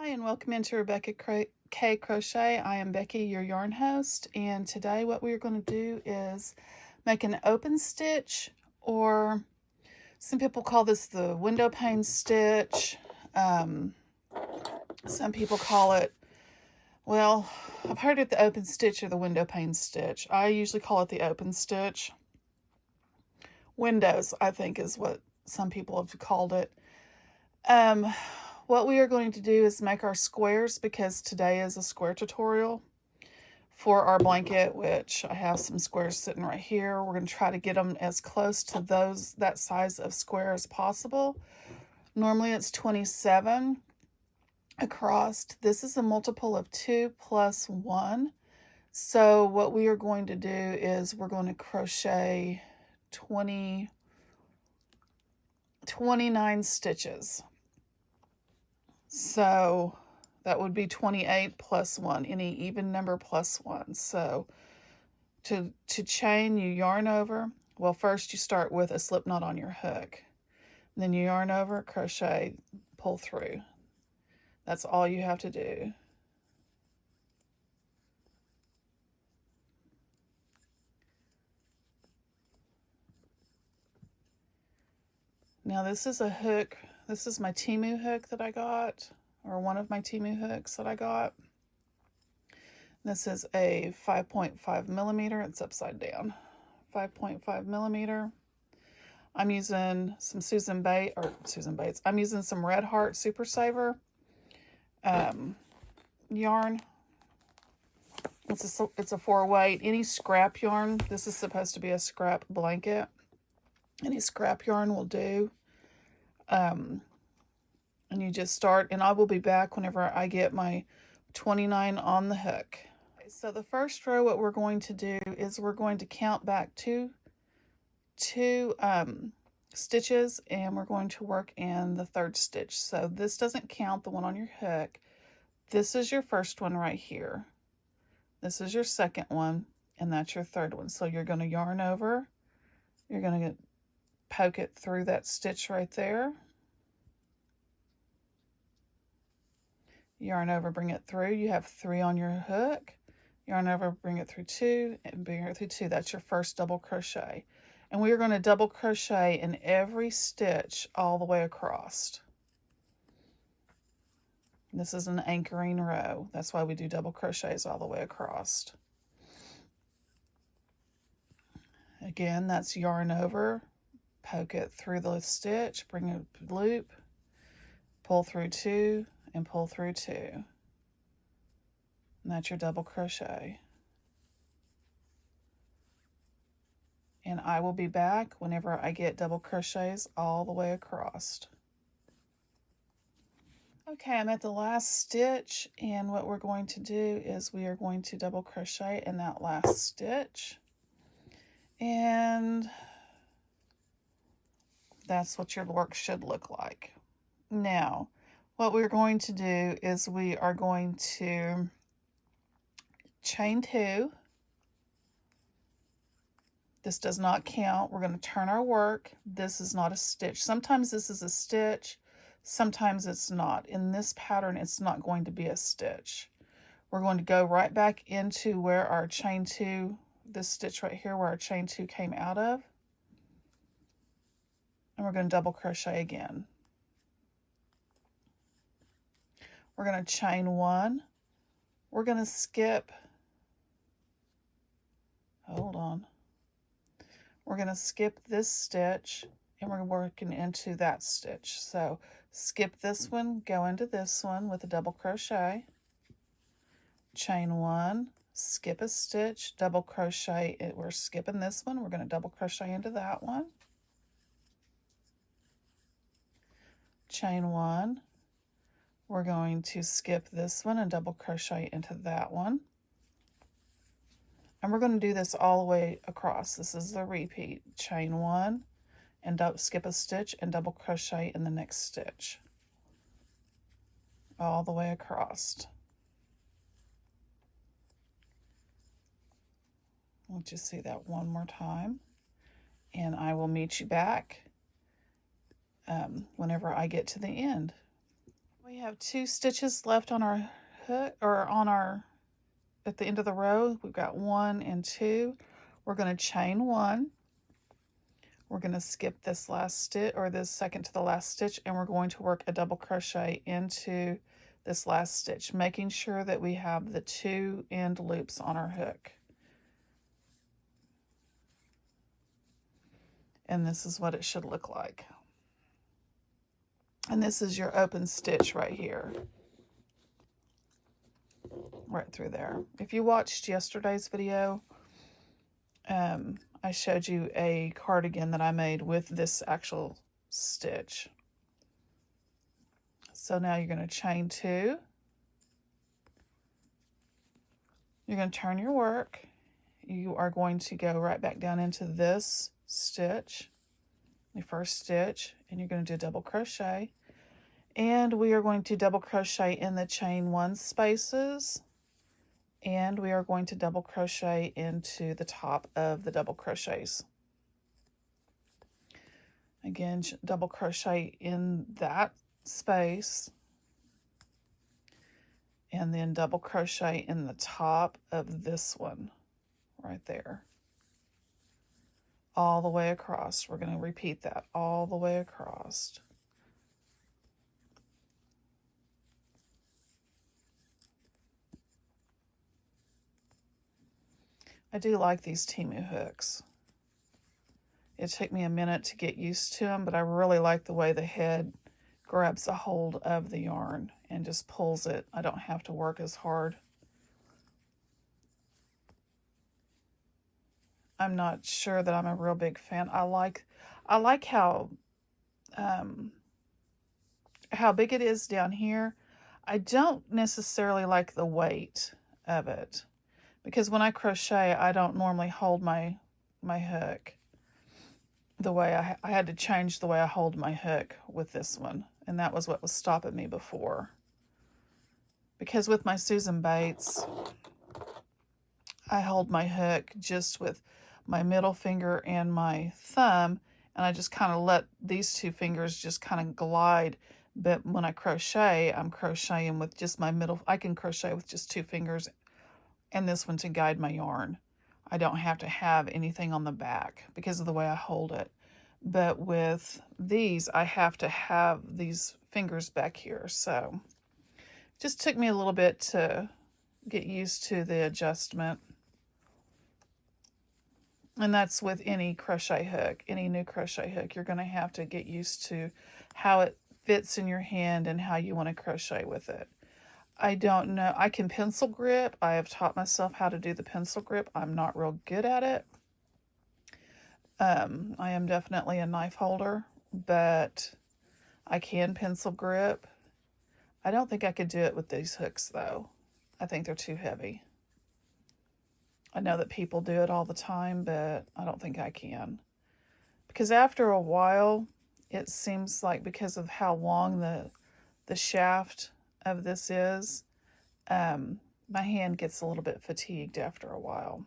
Hi and welcome into Rebecca K Crochet. I am Becky, your yarn host, and today what we're going to do is make an open stitch, or some people call this the window pane stitch. Some people call it, well, I've heard it the open stitch or the window pane stitch. I usually call it the open stitch. Windows, I think, is what some people have called it. What we are going to do is make our squares, because today is a square tutorial for our blanket, which I have some squares sitting right here. We're going to try to get them as close to that size of square as possible. Normally it's 27 across. This is a multiple of 2 plus 1. So what we are going to do is we're going to crochet 29 stitches. So that would be 28 plus 1, any even number plus 1. So to chain, you yarn over. Well, first you start with a slip knot on your hook. Then you yarn over, crochet, pull through. That's all you have to do. Now this is a hook. This is my Temu hook that I got, or one of my Temu hooks that I got. This is a 5.5 millimeter. It's upside down. 5.5 millimeter. I'm using some Susan Bates. I'm using some Red Heart Super Saver yarn. It's a 4-weight. Any scrap yarn. This is supposed to be a scrap blanket. Any scrap yarn will do. And you just start, and I will be back whenever I get my 29 on the hook. So the first row, what we're going to do is we're going to count back two stitches, and we're going to work in the third stitch. So this doesn't count, the one on your hook. This is your first one right here. This is your second one, and that's your third one. So you're going to yarn over. You're going to poke it through that stitch right there. Yarn over, bring it through. You have 3 on your hook. Yarn over, bring it through 2, and bring it through 2. That's your first double crochet. And we are going to double crochet in every stitch all the way across. This is an anchoring row. That's why we do double crochets all the way across. Again, that's yarn over, poke it through the stitch, bring a loop, pull through 2, and pull through 2. And that's your double crochet. And I will be back whenever I get double crochets all the way across. Okay, I'm at the last stitch, and what we're going to do is we are going to double crochet in that last stitch. And that's what your work should look like. Now, what we're going to do is we are going to chain 2. This does not count. We're going to turn our work. This is not a stitch. Sometimes this is a stitch, sometimes it's not. In this pattern, it's not going to be a stitch. We're going to go right back into where our chain 2, this stitch right here where our chain 2 came out of. And we're going to double crochet again. We're going to chain 1. We're going to skip, hold on. We're going to skip this stitch, and we're working into that stitch. So skip this one, go into this one with a double crochet, chain 1, skip a stitch, double crochet. We're skipping this one. We're going to double crochet into that one, chain 1. We're going to skip this one and double crochet into that one. And we're going to do this all the way across. This is the repeat. Chain 1 and skip a stitch and double crochet in the next stitch. All the way across. We'll just see that one more time. And I will meet you back whenever I get to the end. We have 2 stitches left on our hook, or on our, at the end of the row. We've got 1 and 2. We're going to chain 1. We're going to skip this last stitch, or this second to the last stitch, and we're going to work a double crochet into this last stitch, making sure that we have the 2 end loops on our hook. And this is what it should look like. And this is your open stitch right here. Right through there. If you watched yesterday's video, I showed you a cardigan that I made with this actual stitch. So now you're going to chain 2. You're going to turn your work. You are going to go right back down into this stitch, the first stitch, and you're going to do a double crochet. And we are going to double crochet in the chain 1 spaces, and we are going to double crochet into the top of the double crochets. Again, double crochet in that space, and then double crochet in the top of this one right there, all the way across. We're going to repeat that all the way across. I do like these Temu hooks. It took me a minute to get used to them, but I really like the way the head grabs a hold of the yarn and just pulls it. I don't have to work as hard. I'm not sure that I'm a real big fan. I like how big it is down here. I don't necessarily like the weight of it, because when I crochet, I don't normally hold my hook the way I had to change the way I hold my hook with this one, and that was what was stopping me before. Because with my Susan Bates, I hold my hook just with my middle finger and my thumb, and I just kind of let these 2 fingers just kind of glide. But when I crochet, I'm crocheting with just my middle. I can crochet with just 2 fingers and this one to guide my yarn. I don't have to have anything on the back because of the way I hold it. But with these, I have to have these fingers back here. So it just took me a little bit to get used to the adjustment. And that's with any crochet hook, any new crochet hook. You're going to have to get used to how it fits in your hand and how you want to crochet with it. I don't know. I can pencil grip. I have taught myself how to do the pencil grip. I'm not real good at it. I am definitely a knife holder, but I can pencil grip. I don't think I could do it with these hooks, though. I think they're too heavy. I know that people do it all the time, but I don't think I can. Because after a while, it seems like, because of how long the shaft of this is, my hand gets a little bit fatigued after a while.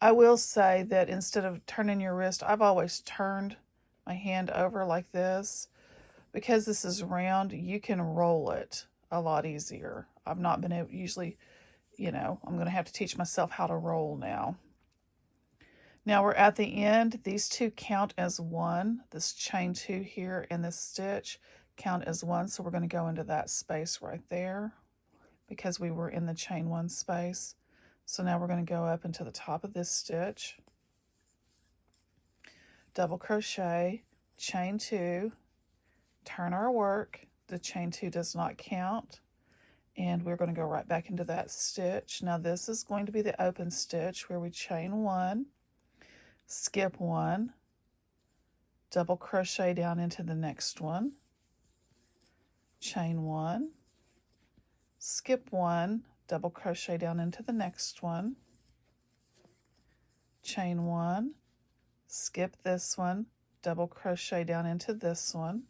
I will say that instead of turning your wrist, I've always turned my hand over like this. Because this is round, you can roll it a lot easier. I've not been able, usually, I'm going to have to teach myself how to roll now. Now we're at the end. These 2 count as 1. This chain 2 here and this stitch count as 1. So we're going to go into that space right there because we were in the chain 1 space. So now we're going to go up into the top of this stitch, double crochet, chain 2, turn our work. The chain 2 does not count. And we're going to go right back into that stitch. Now this is going to be the open stitch where we chain 1, skip 1, double crochet down into the next one, chain 1, skip 1, double crochet down into the next one, chain 1, skip this one, double crochet down into this one,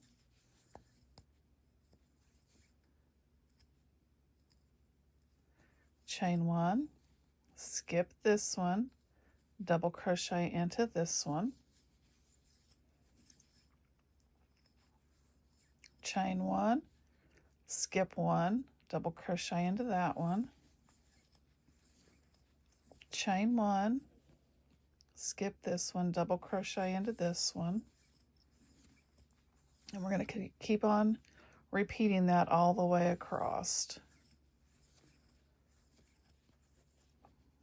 chain 1, skip this one, double crochet into this one, chain 1, skip one, double crochet into that one, chain one, skip this one, double crochet into this one, and we're going to keep on repeating that all the way across.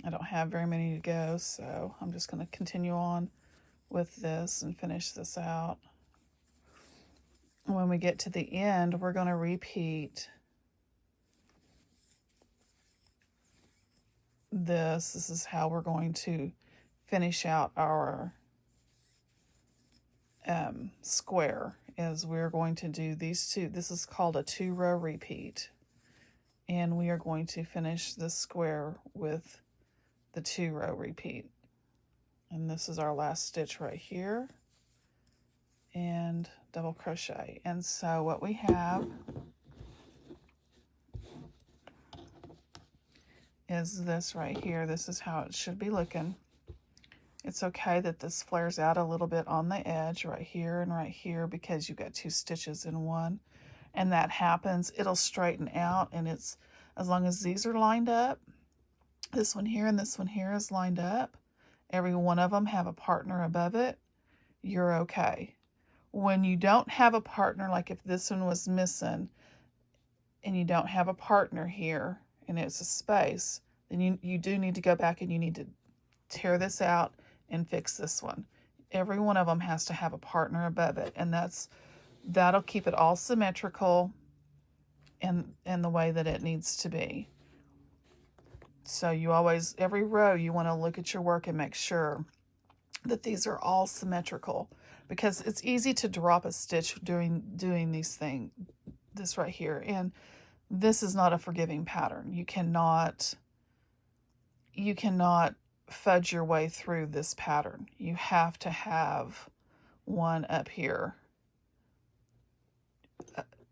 I don't have very many to go, so I'm just going to continue on with this and finish this out. When we get to the end, we're going to repeat this. This is how we're going to finish out our square, is we're going to do these two. This is called a 2-row repeat, and we are going to finish this square with the 2-row repeat. And this is our last stitch right here, and double crochet. And so what we have is this right here. This is how it should be looking. It's okay that this flares out a little bit on the edge right here because you've got 2 stitches in one, and that happens. It'll straighten out, and it's, as long as these are lined up, this one here and this one here is lined up, every one of them have a partner above it, you're okay. When you don't have a partner, like if this one was missing and you don't have a partner here and it's a space, then you do need to go back and you need to tear this out and fix this one. Every one of them has to have a partner above it, and that'll keep it all symmetrical and the way that it needs to be. So you always, every row, you want to look at your work and make sure that these are all symmetrical, because it's easy to drop a stitch doing this right here, and this is not a forgiving pattern. You cannot fudge your way through this pattern. You have to have one up here.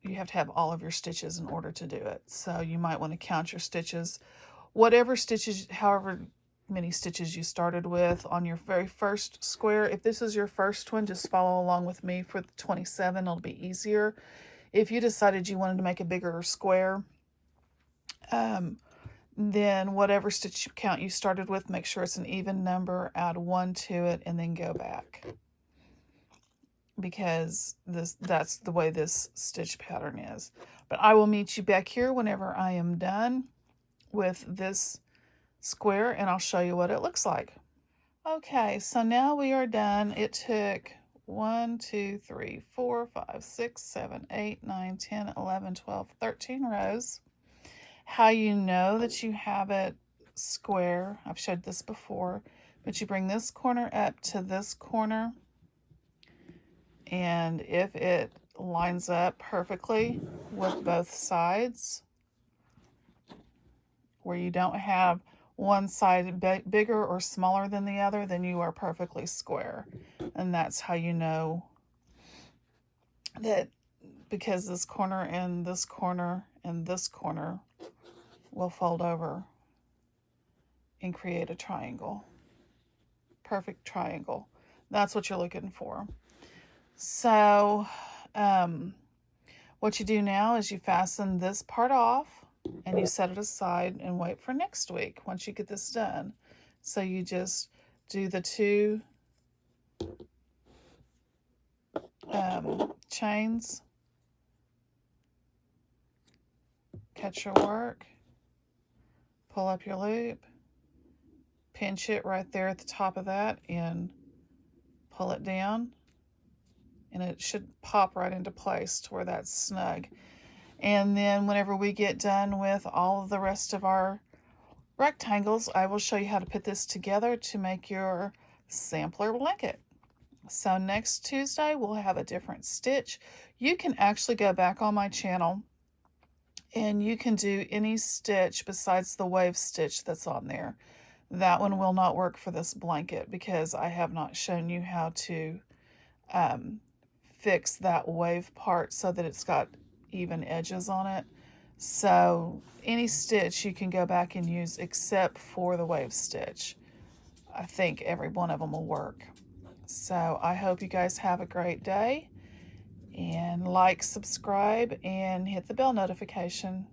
You have to have all of your stitches in order to do it. So you might want to count your stitches, whatever stitches, however many stitches you started with on your very first square. If this is your first one, just follow along with me for the 27. It'll be easier. If you decided you wanted to make a bigger square, then whatever stitch count you started with, make sure it's an even number, add 1 to it, and then go back, because that's the way this stitch pattern is. But I will meet you back here whenever I am done with this square, and I'll show you what it looks like. Okay, so now we are done. It took 1, 2, 3, 4, 5, 6, 7, 8, 9, 10, 11, 12, 13 rows. How you know that you have it square, I've showed this before, but you bring this corner up to this corner, and if it lines up perfectly with both sides, where you don't have one side bigger or smaller than the other, then you are perfectly square. And that's how you know that, because this corner and this corner and this corner will fold over and create a triangle. Perfect triangle. That's what you're looking for. So what you do now is you fasten this part off and you set it aside and wait for next week once you get this done. So you just do the 2 chains, cut your work, pull up your loop, pinch it right there at the top of that, and pull it down, and it should pop right into place to where that's snug. And then whenever we get done with all of the rest of our rectangles, I will show you how to put this together to make your sampler blanket. So next Tuesday, we'll have a different stitch. You can actually go back on my channel and you can do any stitch besides the wave stitch that's on there. That one will not work for this blanket because I have not shown you how to fix that wave part so that it's got even edges on it. So any stitch you can go back and use except for the wave stitch. I think every one of them will work. So I hope you guys have a great day, And like, subscribe, and hit the bell notification.